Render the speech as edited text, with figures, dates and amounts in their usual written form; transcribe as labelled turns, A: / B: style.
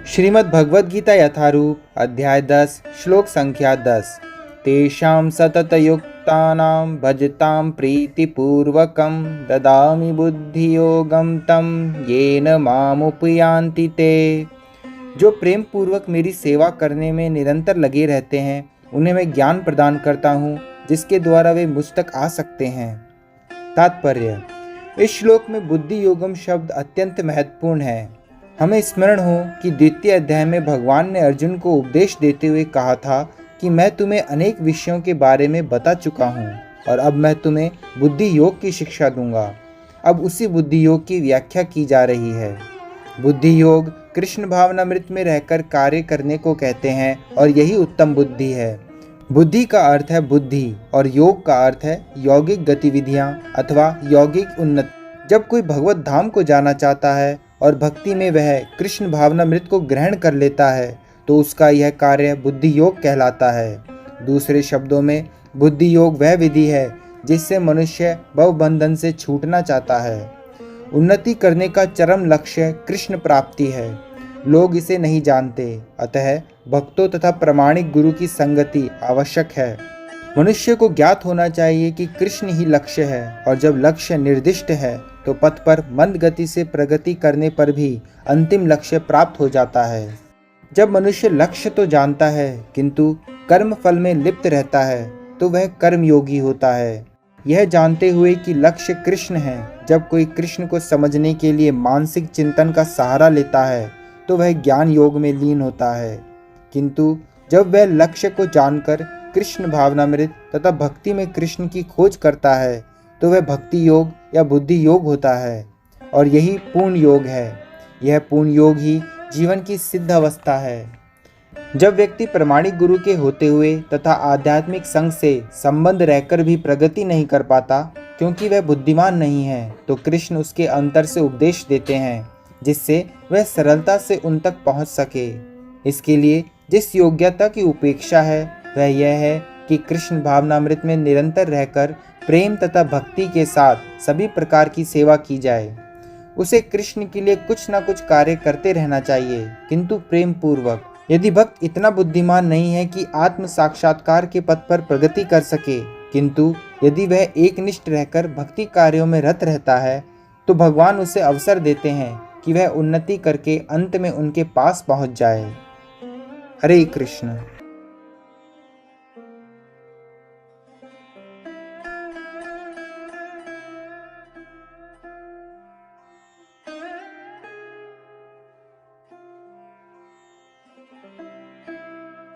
A: श्रीमद् भगवद गीता यथारूप अध्याय 10 श्लोक संख्या 10। तेषां सततयुक्तानां भजतां प्रीतिपूर्वकं ददामि बुद्धियोगं तं येन मामुपयान्ति ते। जो प्रेम पूर्वक मेरी सेवा करने में निरंतर लगे रहते हैं उन्हें मैं ज्ञान प्रदान करता हूँ जिसके द्वारा वे मुझ तक आ सकते हैं। तात्पर्य: इस श्लोक में बुद्धि योगम शब्द अत्यंत महत्वपूर्ण है। हमें स्मरण हो कि द्वितीय अध्याय में भगवान ने अर्जुन को उपदेश देते हुए कहा था कि मैं तुम्हें अनेक विषयों के बारे में बता चुका हूँ और अब मैं तुम्हें बुद्धि योग की शिक्षा दूंगा। अब उसी बुद्धि योग की व्याख्या की जा रही है। बुद्धि योग कृष्ण भावनामृत में रहकर कार्य करने को कहते हैं और यही उत्तम बुद्धि है। बुद्धि का अर्थ है बुद्धि और योग का अर्थ है यौगिक गतिविधियाँ अथवा यौगिक उन्नति। जब कोई भगवत धाम को जाना चाहता है और भक्ति में वह कृष्ण भावनामृत को ग्रहण कर लेता है तो उसका यह कार्य बुद्धि योग कहलाता है। दूसरे शब्दों में बुद्धि योग वह विधि है जिससे मनुष्य भवबंधन से छूटना चाहता है। उन्नति करने का चरम लक्ष्य कृष्ण प्राप्ति है। लोग इसे नहीं जानते, अतः भक्तों तथा प्रामाणिक गुरु की संगति आवश्यक है। मनुष्य को ज्ञात होना चाहिए कि कृष्ण ही लक्ष्य है और जब लक्ष्य निर्दिष्ट है तो पथ पर मंद गति से प्रगति करने पर भी अंतिम लक्ष्य प्राप्त हो जाता है। जब मनुष्य लक्ष्य तो जानता है किंतु कर्म फल में लिप्त रहता है तो वह कर्म योगी होता है। यह जानते हुए कि लक्ष्य कृष्ण है, जब कोई कृष्ण को समझने के लिए मानसिक चिंतन का सहारा लेता है तो वह ज्ञान योग में लीन होता है। किंतु जब वह लक्ष्य को जानकर कृष्ण भावनामृत तथा भक्ति में कृष्ण की खोज करता है तो वह भक्ति योग या बुद्धि योग होता है और यही पूर्ण योग है। यह पूर्ण योग ही जीवन की सिद्ध अवस्था है। जब व्यक्ति प्रामाणिक गुरु के होते हुए तथा आध्यात्मिक संग से संबंध रहकर भी प्रगति नहीं कर पाता क्योंकि वह बुद्धिमान नहीं है तो कृष्ण उसके अंतर से उपदेश देते हैं जिससे वह सरलता से उन तक पहुंच सके। इसके लिए जिस योग्यता की उपेक्षा है वह यह है कि कृष्ण भावनामृत में निरंतर रहकर प्रेम तथा भक्ति के साथ सभी प्रकार की सेवा की जाए। उसे कृष्ण के लिए कुछ न कुछ कार्य करते रहना चाहिए किंतु प्रेम पूर्वक। यदि भक्त इतना बुद्धिमान नहीं है कि आत्म साक्षात्कार के पथ पर प्रगति कर सके किंतु यदि वह एकनिष्ठ रहकर भक्ति कार्यों में रत रहता है तो भगवान उसे अवसर देते हैं कि वह उन्नति करके अंत में उनके पास पहुंच जाए। हरे कृष्ण।